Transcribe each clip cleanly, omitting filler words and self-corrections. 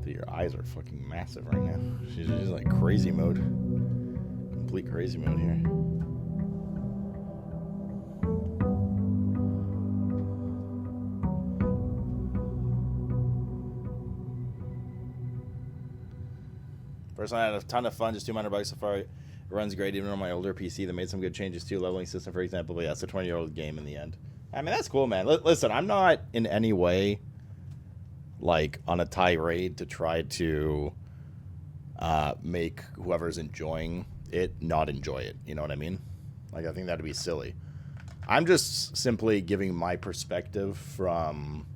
Dude, your eyes are fucking massive right now. She's like crazy mode. Complete crazy mode here. First one, I had a ton of fun, just $200 so far. It runs great even on my older PC. They made some good changes too, leveling system, for example. But yeah, it's a 20-year-old game in the end. I mean, that's cool, man. Listen, I'm not in any way like on a tirade to try to make whoever's enjoying it not enjoy it. You know what I mean? Like, I think that'd be silly. I'm just simply giving my perspective from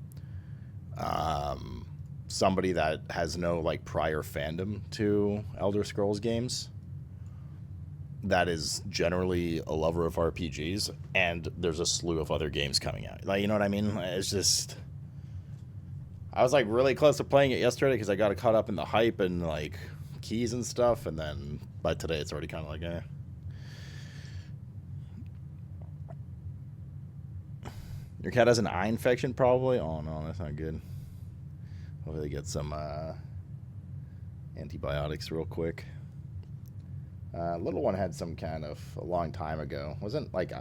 somebody that has no like prior fandom to Elder Scrolls games, that is generally a lover of RPGs, and there's a slew of other games coming out. Like, you know what I mean? It's just, I was like really close to playing it yesterday because I got caught up in the hype and like keys and stuff, and then by today it's already kind of like, eh. Your cat has an eye infection, probably? Oh no, that's not good. Hopefully they get some antibiotics real quick. Little one had some kind of a long time ago. Wasn't like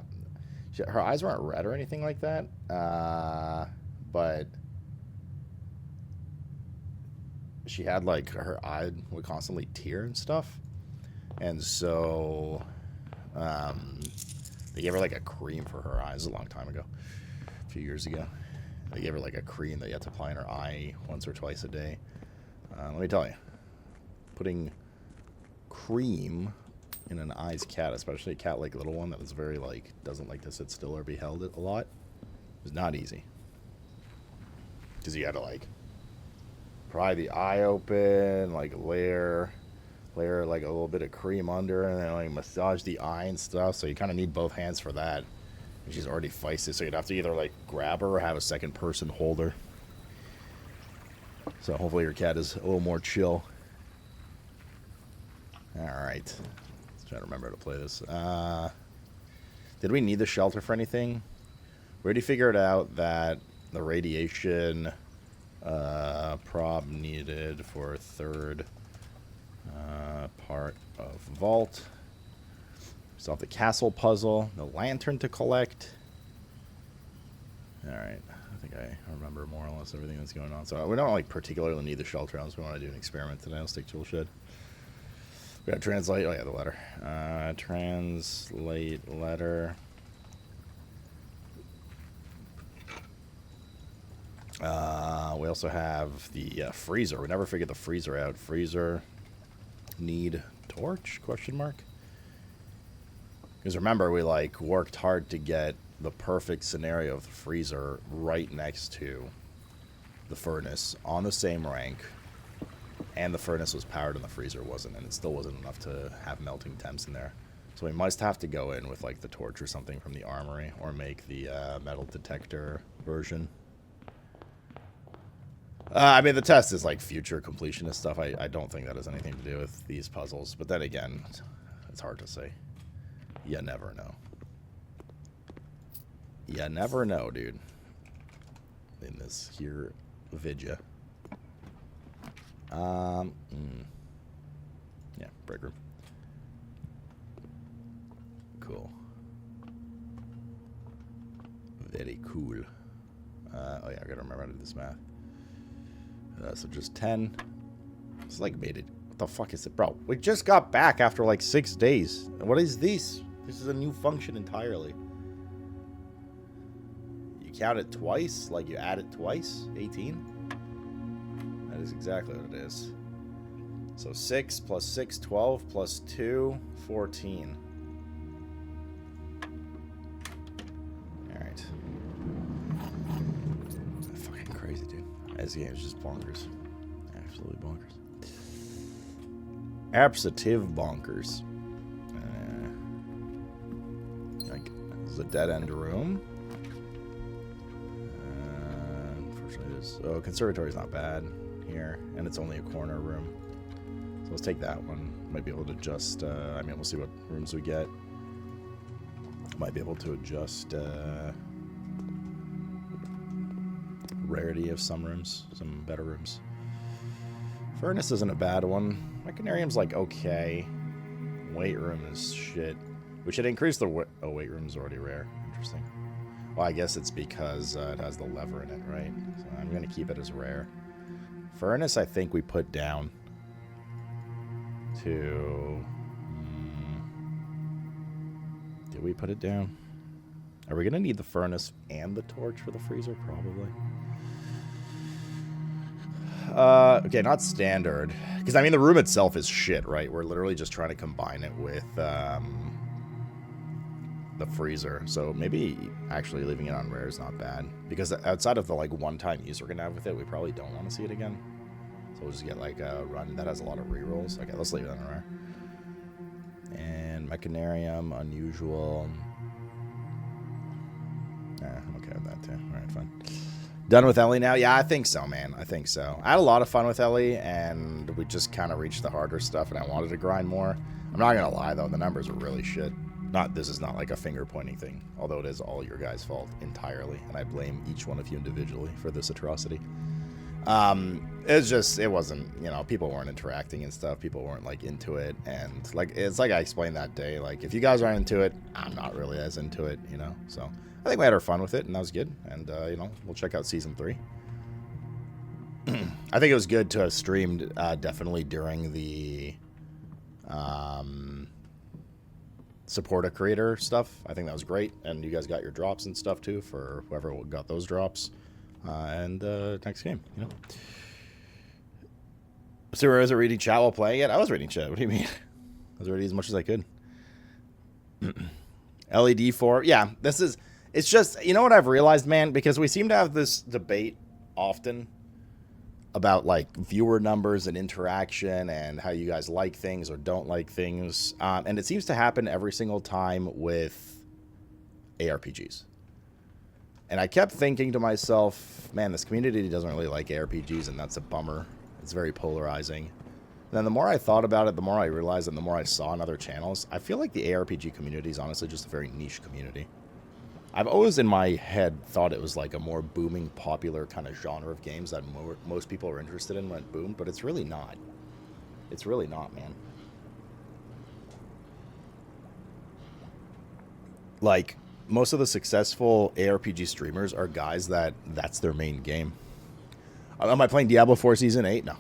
her eyes weren't red or anything like that, but she had like her eye would constantly tear and stuff, and so they gave her like a cream for her eyes a long time ago, a few years ago. They gave her like a cream that you have to apply in her eye once or twice a day. Let me tell you, putting cream in an eyes cat, especially a cat like little one that is very like doesn't like to sit still or be held a lot, is not easy. Because you got to like pry the eye open, like layer like a little bit of cream under, and then like massage the eye and stuff. So you kind of need both hands for that. And she's already feisty, so you'd have to either like grab her or have a second person hold her. So hopefully your cat is a little more chill. Alright. Let's try to remember how to play this. Did we need the shelter for anything? We already figured out that the radiation prob needed for a third part of vault. Still have the castle puzzle, the lantern to collect. Alright, I think I remember more or less everything that's going on. So we don't like particularly need the shelter. I just want to do an experiment today. I'll stick tool shed. We gotta translate. Oh yeah, the letter. Translate letter. We also have the freezer. We never figured the freezer out. Freezer need torch? Question mark. Because remember, we like worked hard to get the perfect scenario of the freezer right next to the furnace on the same rank, and the furnace was powered and the freezer wasn't, and it still wasn't enough to have melting temps in there. So we must have to go in with like the torch or something from the armory, or make the metal detector version. I mean, the test is like future completionist stuff. I don't think that has anything to do with these puzzles, but then again, it's hard to say. You never know. You never know, dude. In this here vidya. Yeah, break room. Cool. Very cool. Oh yeah, I gotta remember how to do this math. So just 10. It's like made it. What the fuck is it? Bro, we just got back after like 6 days. What is this? This is a new function entirely. You count it twice? Like you add it twice? 18? That is exactly what it is. So 6 plus 6, 12 plus 2, 14. Alright. Fucking crazy, dude. This game is just bonkers. Absolutely bonkers. Absolute bonkers. This is a dead-end room. Unfortunately, this conservatory is not bad here, and it's only a corner room. So let's take that one. Might be able to adjust. I mean, we'll see what rooms we get. Might be able to adjust rarity of some rooms, some better rooms. Furnace isn't a bad one. Mechanarium's like okay. Weight room is shit. We should increase the weight room's already rare. Interesting. Well, I guess it's because it has the lever in it, right? So I'm going to keep it as rare. Furnace, I think we put down to... Did we put it down? Are we going to need the furnace and the torch for the freezer? Probably. Okay, not standard. Because, I mean, the room itself is shit, right? We're literally just trying to combine it with the freezer. So maybe actually leaving it on rare is not bad. Because outside of the, like, one-time use we're going to have with it, we probably don't want to see it again. So we'll just get, like, a run that has a lot of rerolls. Okay, let's leave it on rare. And Mechanarium, unusual. I'm okay with that, too. All right, fine. Done with Ellie now? Yeah, I think so, man. I think so. I had a lot of fun with Ellie, and we just kind of reached the harder stuff, and I wanted to grind more. I'm not going to lie, though. The numbers are really shit. This is not like a finger-pointing thing, although it is all your guys' fault entirely, and I blame each one of you individually for this atrocity. It wasn't, you know, people weren't interacting and stuff. People weren't, like, into it, and, like, it's like I explained that day. Like, if you guys aren't into it, I'm not really as into it, you know, so... I think we had our fun with it, and that was good. And, you know, we'll check out Season 3. I think it was good to have streamed definitely during the support a creator stuff. I think that was great. And you guys got your drops and stuff, too, for whoever got those drops. And next game, you know. So was it reading chat while playing it? I was reading chat. What do you mean? I was reading as much as I could. LED 4. Yeah, this is... It's just, you know what I've realized, man? Because we seem to have this debate often about, like, viewer numbers and interaction and how you guys like things or don't like things. And it seems to happen every single time with ARPGs. And I kept thinking to myself, man, this community doesn't really like ARPGs, and that's a bummer. It's very polarizing. And then the more I thought about it, the more I realized, and the more I saw on other channels, I feel like the ARPG community is honestly just a very niche community. I've always in my head thought it was like a more booming, popular kind of genre of games that most people are interested in when it boomed, but it's really not. It's really not, man. Like, most of the successful ARPG streamers are guys that's their main game. Am I playing Diablo 4 Season 8? No.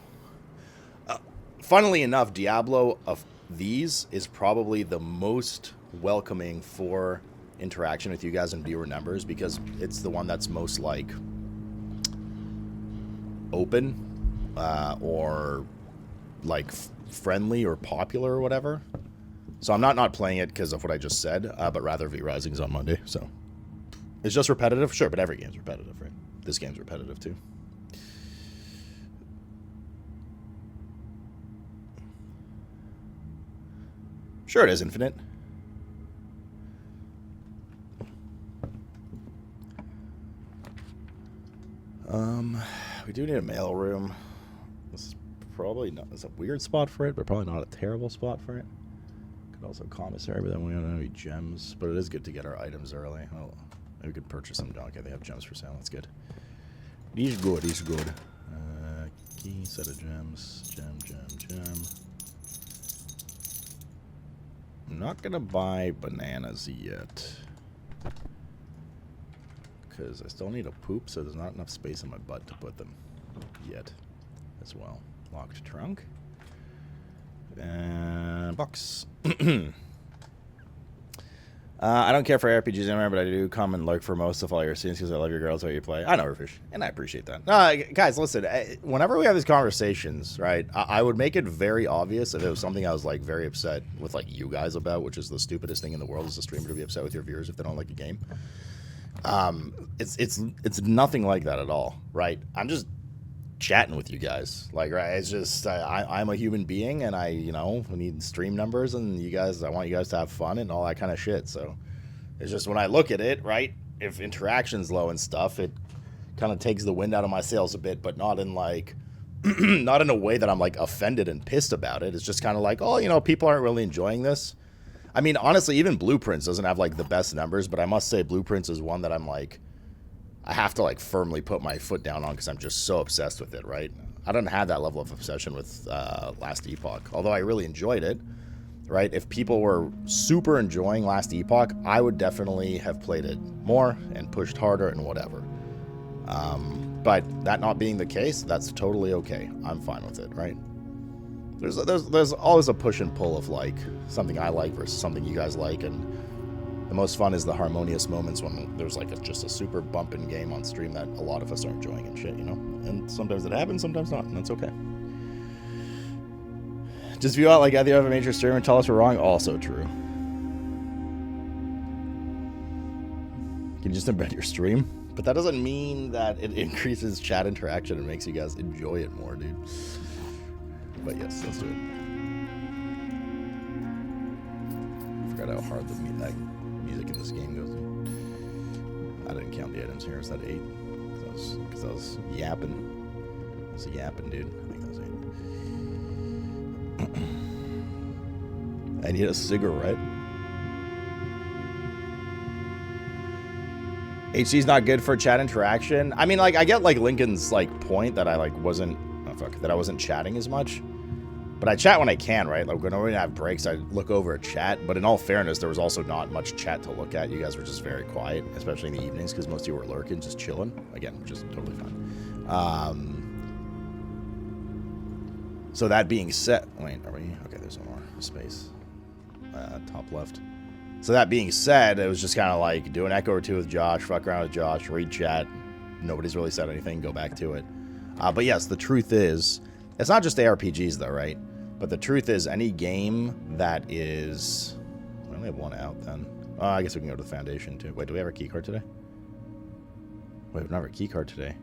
Funnily enough, Diablo of these is probably the most welcoming for interaction with you guys and viewer numbers, because it's the one that's most like open or like friendly or popular or whatever. So I'm not playing it because of what I just said, but rather V-Rising's on Monday, so it's just repetitive, sure, but every game's repetitive, right? This game's repetitive too. Sure, it is infinite. We do need a mail room. This is probably not... It's a weird spot for it, but probably not a terrible spot for it. Could also commissary, but then we don't have any gems. But it is good to get our items early. Oh, maybe we could purchase some. Okay, they have gems for sale. That's good. These good. These good. Key, set of gems. Gem. I'm not gonna buy bananas yet, because I still need a poop, so there's not enough space in my butt to put them yet as well. Locked trunk. And box. I don't care for RPGs anymore, but I do come and lurk for most of all your scenes because I love your girls, how you play. I know, Rufish, and I appreciate that. Guys, listen, whenever we have these conversations, right, I would make it very obvious if it was something I was, like, very upset with, like, you guys about, which is the stupidest thing in the world as a streamer to be upset with your viewers if they don't like a game. It's nothing like that at all, right? I'm just chatting with you guys, like, right? It's just I'm a human being, and we need stream numbers, and I want you guys to have fun and all that kind of shit. So it's just when I look at it, right, if interaction's low and stuff, it kind of takes the wind out of my sails a bit, but not in like not in a way that I'm like offended and pissed about it. It's just kind of like, oh, people aren't really enjoying this. I mean, honestly, even Blueprints doesn't have like the best numbers, but I must say Blueprints is one that I'm like, I have to like firmly put my foot down on because I'm just so obsessed with it, right? I don't have that level of obsession with Last Epoch, although I really enjoyed it. Right? If people were super enjoying Last Epoch, I would definitely have played it more and pushed harder and whatever. But that not being the case, that's totally okay. I'm fine with it, right? There's always a push and pull of like something I like versus something you guys like, and the most fun is the harmonious moments when there's like just a super bumping game on stream that a lot of us are enjoying and shit, you know? And sometimes it happens, sometimes not, and that's okay. Just view out like either have a major streamer and tell us we're wrong. Also true. Can you just embed your stream? But that doesn't mean that it increases chat interaction and makes you guys enjoy it more, dude. But yes, let's do it. I forgot how hard the music in this game goes, dude. I didn't count the items here. Is that 8? Because I was yapping. I was yapping, dude. I think that was 8. I need a cigarette. HC's not good for chat interaction. I mean, like, I get like Lincoln's like point that I like wasn't that I wasn't chatting as much. But I chat when I can, right? Like when I have breaks, I look over at chat. But in all fairness, there was also not much chat to look at. You guys were just very quiet, especially in the evenings, because most of you were lurking, just chilling. Again, which is totally fine. So that being said, wait, are we? Okay, there's one more space. Top left. So that being said, it was just kind of like do an echo or two with Josh, fuck around with Josh, read chat. Nobody's really said anything, go back to it. But yes, the truth is, it's not just ARPGs though, right? But the truth is, any game that is... We only have one out then. I guess we can go to the Foundation too. Wait, do we have our keycard today? Wait, we don't have our keycard today.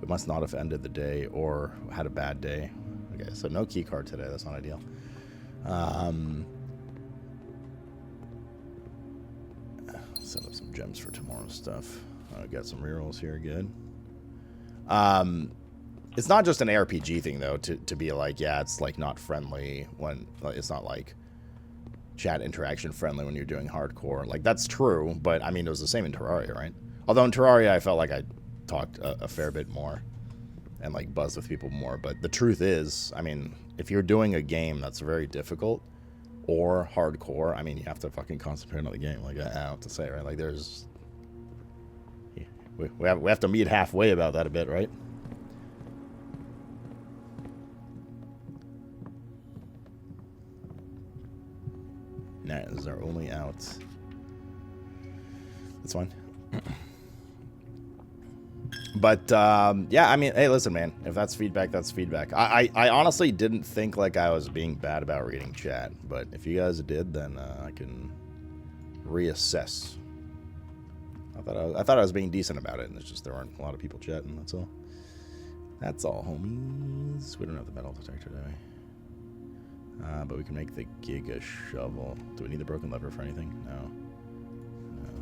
We must not have ended the day or had a bad day. Okay, so no keycard today. That's not ideal. Set up some gems for tomorrow's stuff. Got some rerolls here. Good. It's not just an ARPG thing, though, to be like, yeah, it's like not friendly when it's not like chat interaction friendly when you're doing hardcore. Like, that's true, but I mean, it was the same in Terraria, right? Although in Terraria, I felt like I talked a fair bit more and like buzzed with people more. But the truth is, I mean, if you're doing a game that's very difficult or hardcore, I mean, you have to fucking concentrate on the game. Like, I don't have to say, right? Like, there's... We have to meet halfway about that a bit, right? Nah, this is our only out. That's fine. But, yeah, I mean, hey, listen, man. If that's feedback, that's feedback. I honestly didn't think like I was being bad about reading chat. But if you guys did, then I can reassess. I thought I was being decent about it, and it's just there weren't a lot of people chatting, that's all. That's all, homies. We don't have the metal detector, do we? But we can make the Giga Shovel. Do we need the broken lever for anything?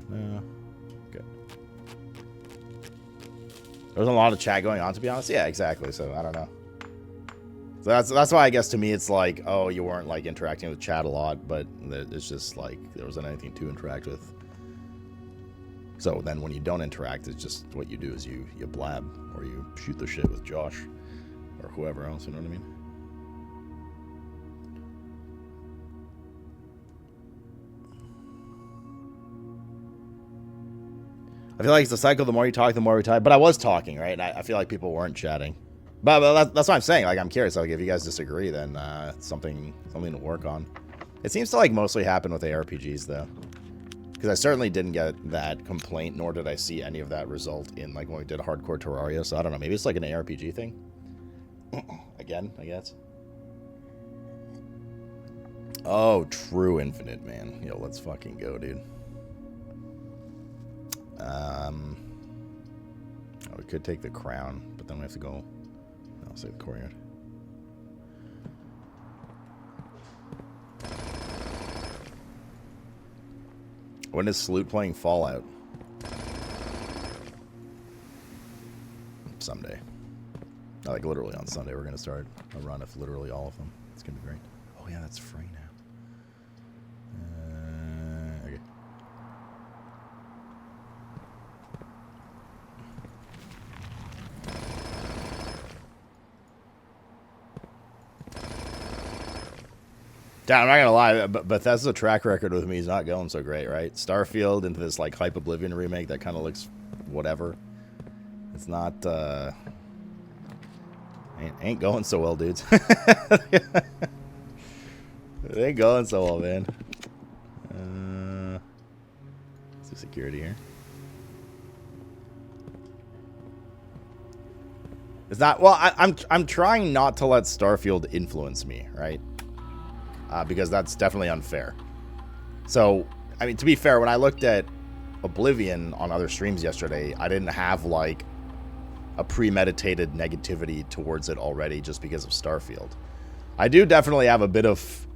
No. Good. There wasn't a lot of chat going on, to be honest. Yeah, exactly. So I don't know. So that's why I guess to me it's like, oh, you weren't like interacting with chat a lot, but it's just like there wasn't anything to interact with. So then when you don't interact, it's just what you do is you blab or you shoot the shit with Josh or whoever else, you know what I mean? I feel like it's a cycle. The more you talk, the more we type. But I was talking, right? And I feel like people weren't chatting. But that's what I'm saying. Like, I'm curious. Like, if you guys disagree, then it's something to work on. It seems to like mostly happen with ARPGs, though. Because I certainly didn't get that complaint, nor did I see any of that result in like when we did hardcore Terraria. So I don't know. Maybe it's like an ARPG thing. Again, I guess. Oh, true infinite, man. Yo, let's fucking go, dude. We could take the crown, but then we have to go. I'll say the courtyard. When is Sloot playing Fallout? Someday. Like literally on Sunday, we're gonna start a run of literally all of them. It's gonna be great. Oh yeah, that's free now. Okay. Damn, I'm not gonna lie, but Bethesda's track record with me is not going so great, right? Starfield into this like Hype Oblivion remake that kind of looks whatever. It's not ain't going so well, dudes. It ain't going so well, man. Let's do security here. It's not well. I'm trying not to let Starfield influence me, right? Because that's definitely unfair. So, I mean, to be fair, when I looked at Oblivion on other streams yesterday, I didn't have, like, a premeditated negativity towards it already just because of Starfield. I do definitely have a bit of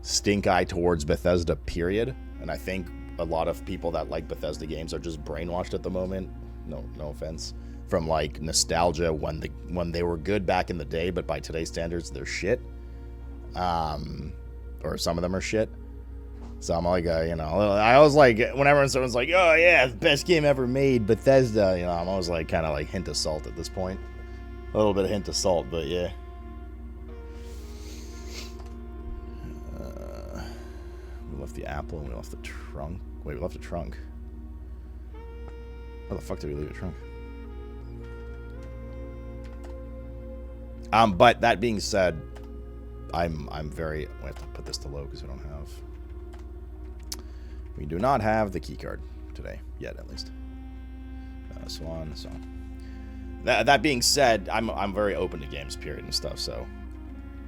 stink eye towards Bethesda, period. And I think a lot of people that like Bethesda games are just brainwashed at the moment. No offense. From, like, nostalgia when they were good back in the day, but by today's standards, they're shit. Or some of them are shit. So I'm like, you know, I always like, whenever someone's like, oh yeah, best game ever made, Bethesda, you know, I'm always like, kind of like hint of salt at this point. A little bit of hint of salt, but yeah. We left the apple and we left the trunk. Wait, we left the trunk. Where the fuck did we leave the trunk? But that being said, I'm very... We have to put this to low because we do not have the key card today yet, at least. So that being said, I'm very open to games, period, and stuff. So,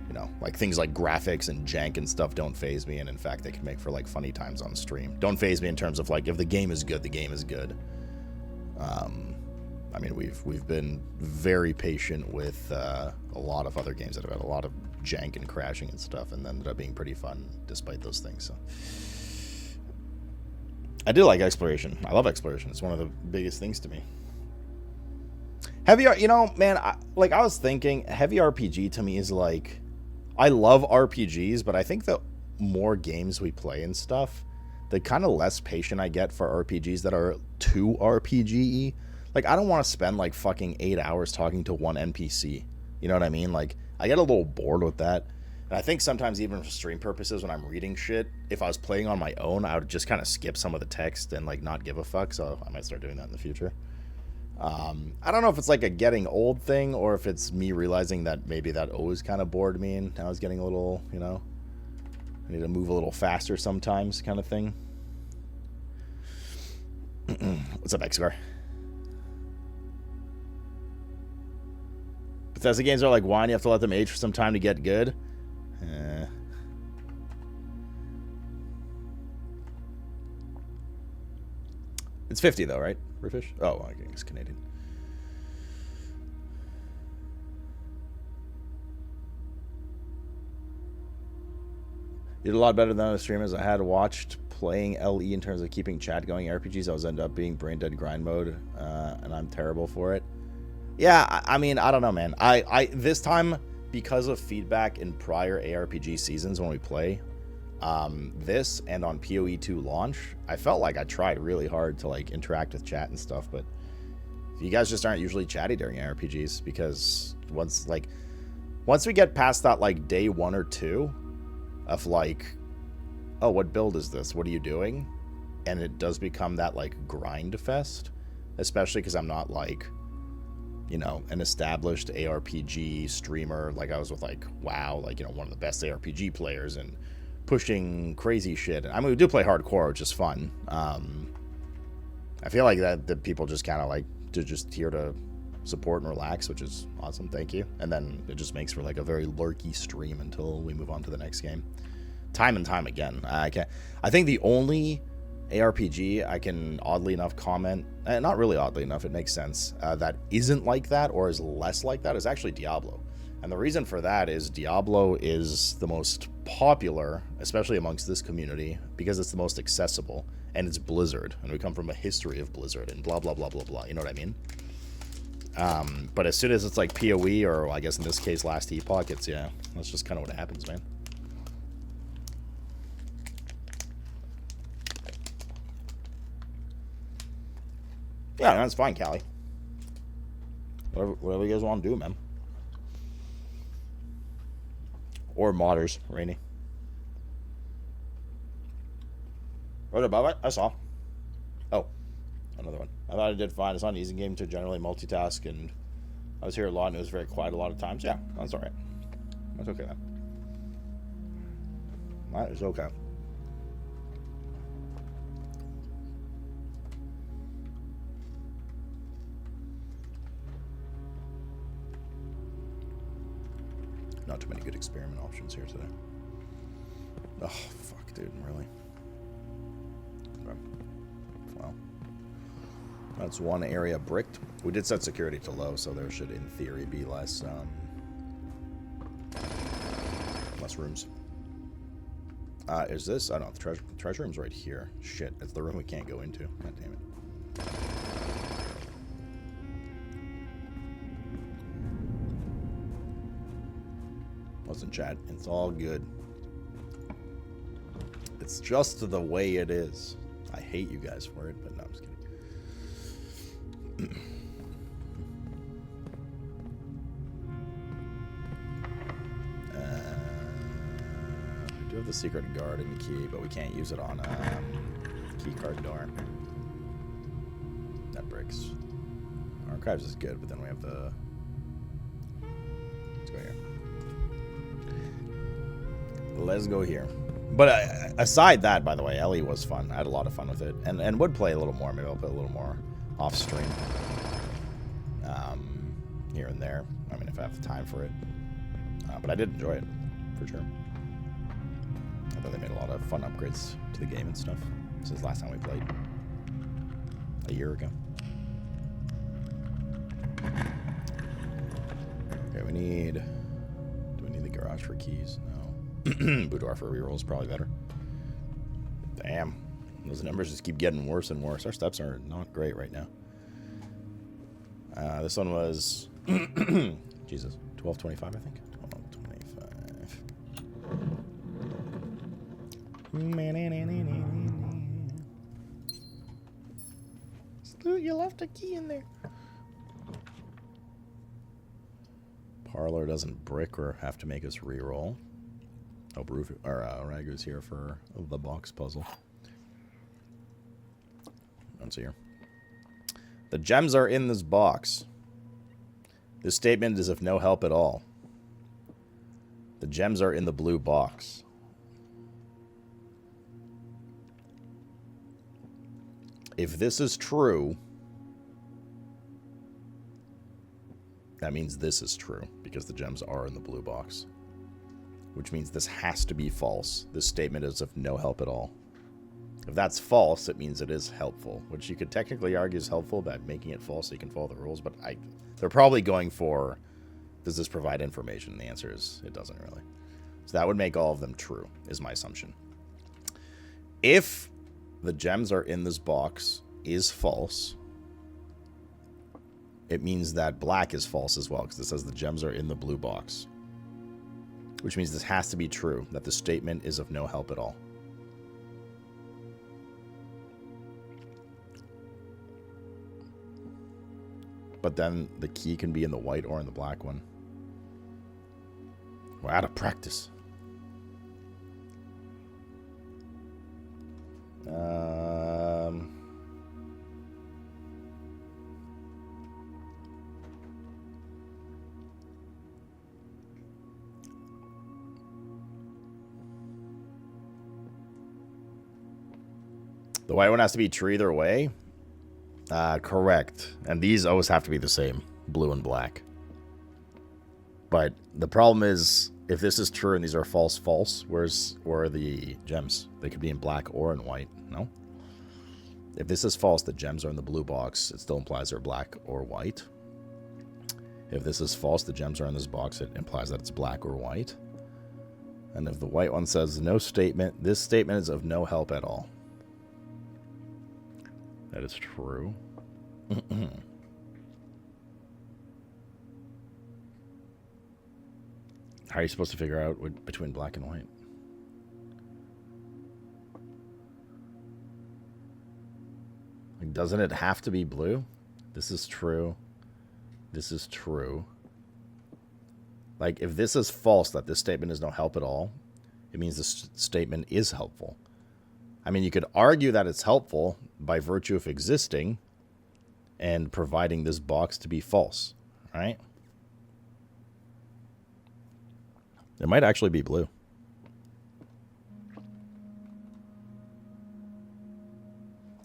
you know, like things like graphics and jank and stuff don't faze me, and in fact, they can make for like funny times on stream. Don't faze me in terms of like if the game is good, the game is good. I mean, we've been very patient with a lot of other games that have had a lot of jank and crashing and stuff, and ended up being pretty fun despite those things. So I do like exploration. I love exploration. It's one of the biggest things to me. Heavy, you know, man, I was thinking, heavy RPG to me is like, I love RPGs, but I think the more games we play and stuff, the kind of less patient I get for RPGs that are too RPG-y. Like, I don't want to spend, like, fucking 8 hours talking to one NPC. You know what I mean? Like, I get a little bored with that. And I think sometimes, even for stream purposes, when I'm reading shit, if I was playing on my own, I would just kind of skip some of the text and, like, not give a fuck. So I might start doing that in the future. I don't know if it's, like, a getting old thing or if it's me realizing that maybe that always kind of bored me and now it's getting a little, you know, I need to move a little faster sometimes kind of thing. What's up, X-Gar? Bethesda games are like wine. You have to let them age for some time to get good. It's 50 though, right? British? Oh, okay, it's Canadian. You did a lot better than other streamers I had watched playing LE in terms of keeping chat going. RPGs, I was end up being brain dead grind mode, and I'm terrible for it. Yeah, I mean, I don't know, man. I this time, because of feedback in prior ARPG seasons when we play, this and on PoE2 launch, I felt like I tried really hard to like interact with chat and stuff, but you guys just aren't usually chatty during ARPGs because once we get past that like day 1 or 2 of like, oh, what build is this? What are you doing? And it does become that like grind fest, especially because I'm not like, you know, an established ARPG streamer. Like I was with like, WoW, like, you know, one of the best ARPG players and pushing crazy shit. I mean, we do play hardcore, which is fun. I feel like that people just kind of like to just here to support and relax, which is awesome. Thank you. And then it just makes for like a very lurky stream until we move on to the next game. Time and time again. I think the only ARPG I can oddly enough comment, not really oddly enough, it makes sense, that isn't like that or is less like that is actually Diablo. And the reason for that is Diablo is the most popular, especially amongst this community, because it's the most accessible, and it's Blizzard, and we come from a history of Blizzard, and blah, blah, blah, blah, blah, you know what I mean? But as soon as it's like PoE, or I guess in this case Last Epoch, it's, yeah, that's just kind of what happens, man. Yeah, that's fine, Callie. Whatever you guys want to do, man. Or modders, Rainy. Right above it? I saw. Oh, another one. I thought I did fine. It's not an easy game to generally multitask, and I was here a lot, and it was very quiet a lot of times. Yeah, that's alright. That's okay, then. That is okay. Not too many good experiment options here today. Oh, fuck, dude, really? Okay. Well, that's one area bricked. We did set security to low, so there should, in theory, be less rooms. Is this? I don't know. The treasure room's right here. Shit, it's the room we can't go into. God damn it. Wasn't chat. It's all good. It's just the way it is. I hate you guys for it, but no, I'm just kidding. We do have the secret garden key, but we can't use it on a key card door. That breaks. Archives is good, but then we have the... Let's go here. Let's go here. But aside that, by the way, Ellie was fun. I had a lot of fun with it. And would play a little more. Maybe I'll play a little more off stream. Here and there. I mean, if I have the time for it. But I did enjoy it, for sure. I thought they made a lot of fun upgrades to the game and stuff since last time we played. A year ago. Okay, we need... Do we need the garage for keys? No. Boudoir for reroll is probably better. Damn. Those numbers just keep getting worse and worse. Our steps are not great right now. This one was... Jesus. 1225, I think. 1225. You left a key in there. Parlor doesn't brick or have to make us reroll. Oh, Ragu's here for the box puzzle. Let's see here. The gems are in this box. This statement is of no help at all. The gems are in the blue box. If this is true, that means this is true, because the gems are in the blue box. Which means this has to be false. This statement is of no help at all. If that's false, it means it is helpful, which you could technically argue is helpful by making it false so you can follow the rules, but they're probably going for, does this provide information? And the answer is, it doesn't really. So that would make all of them true, is my assumption. If the gems are in this box is false, it means that black is false as well, because it says the gems are in the blue box. Which means this has to be true, that the statement is of no help at all. But then the key can be in the white or in the black one. We're out of practice. The white one has to be true either way? Correct. And these always have to be the same. Blue and black. But the problem is, if this is true and these are false, where are the gems? They could be in black or in white, no? If this is false, the gems are in the blue box. It still implies they're black or white. If this is false, the gems are in this box. It implies that it's black or white. And if the white one says no statement, this statement is of no help at all. That is true. How are you supposed to figure out between black and white? Like, doesn't it have to be blue? This is true. This is true. Like, if this is false, that this statement is no help at all, it means this statement is helpful. I mean, you could argue that it's helpful by virtue of existing and providing this box to be false, right? It might actually be blue.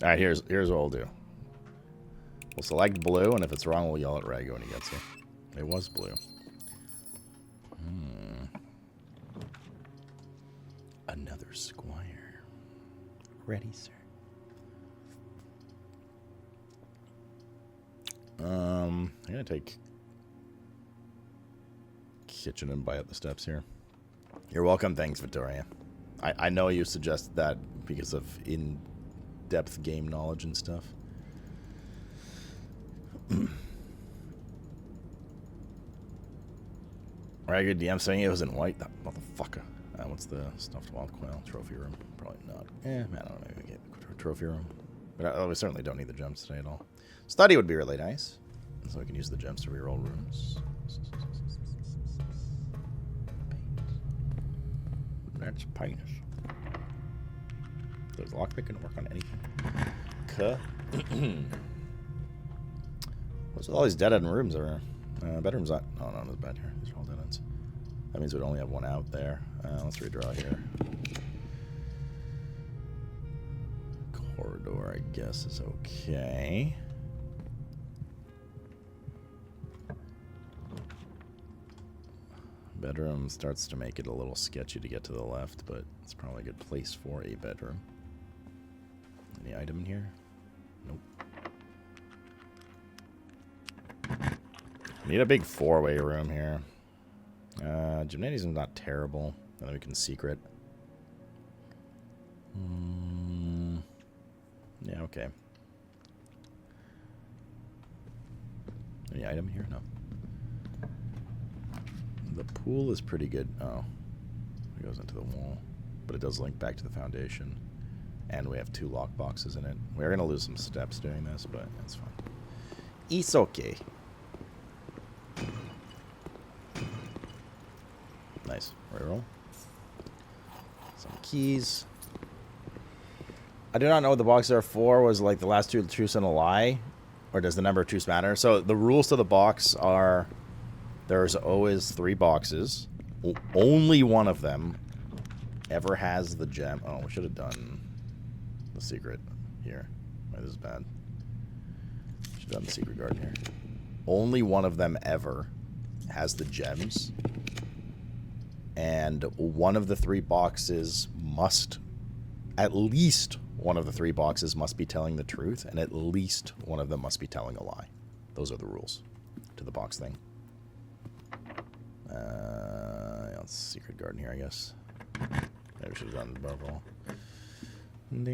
All right, here's what we'll do. We'll select blue, and if it's wrong, we'll yell at Rago when he gets here. It was blue. Another squire. Ready, sir. I'm gonna take kitchen and buy up the steps here. You're welcome. Thanks, Victoria. I know you suggested that because of in-depth game knowledge and stuff. Right, good DM saying it was in white. That motherfucker. What's the stuffed wild quail trophy room? Probably not. I don't know. Maybe get a trophy room. But we certainly don't need the gems today at all. Study would be really nice. So we can use the gems to reroll rooms. That's penis. Does lockpick gonna work on anything? What's with all these dead end rooms over here? Bedrooms not. Oh, no, there's a bed here. These are all dead ends. That means we'd only have one out there. Let's redraw here. Corridor, I guess, is okay. Bedroom starts to make it a little sketchy to get to the left, but it's probably a good place for a bedroom. Any item in here? Nope. Need a big four-way room here. Gymnasium's not terrible. And then we can secret. Yeah, okay. Any item here? No. The pool is pretty good. Oh. It goes into the wall. But it does link back to the foundation. And we have 2 lock boxes in it. We're going to lose some steps doing this, but it's fine. It's okay. Nice. Reroll. Some keys. I do not know what the boxes are for. Was like the last 2 truths and a lie? Or does the number of truths matter? So the rules to the box are there's always 3 boxes. Only one of them ever has the gem. Oh, we should have done the secret here. Oh, this is bad. Should have done the secret garden here. Only one of them ever has the gems. And one of the 3 boxes must, at least one of the 3 boxes must be telling the truth, and at least one of them must be telling a lie. Those are the rules to the box thing. Let's secret garden here, I guess. Maybe we should have done above all. The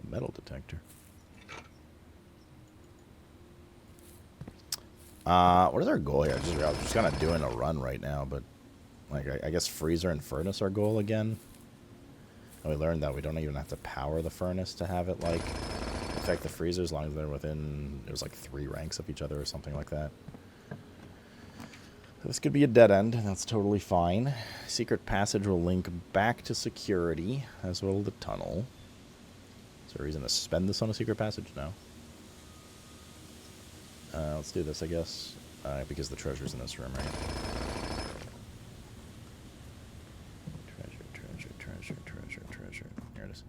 metal detector. What is our goal here? I'm just kind of doing a run right now, but like I guess freezer and furnace are goal again. And we learned that we don't even have to power the furnace to have it like affect the freezer as long as they're within. It was like 3 ranks of each other or something like that. So this could be a dead end. That's totally fine. Secret passage will link back to security as well as the tunnel. Is there a reason to spend this on a secret passage? No. Let's do this, I guess, because the treasure's in this room, right? Treasure. Here it is.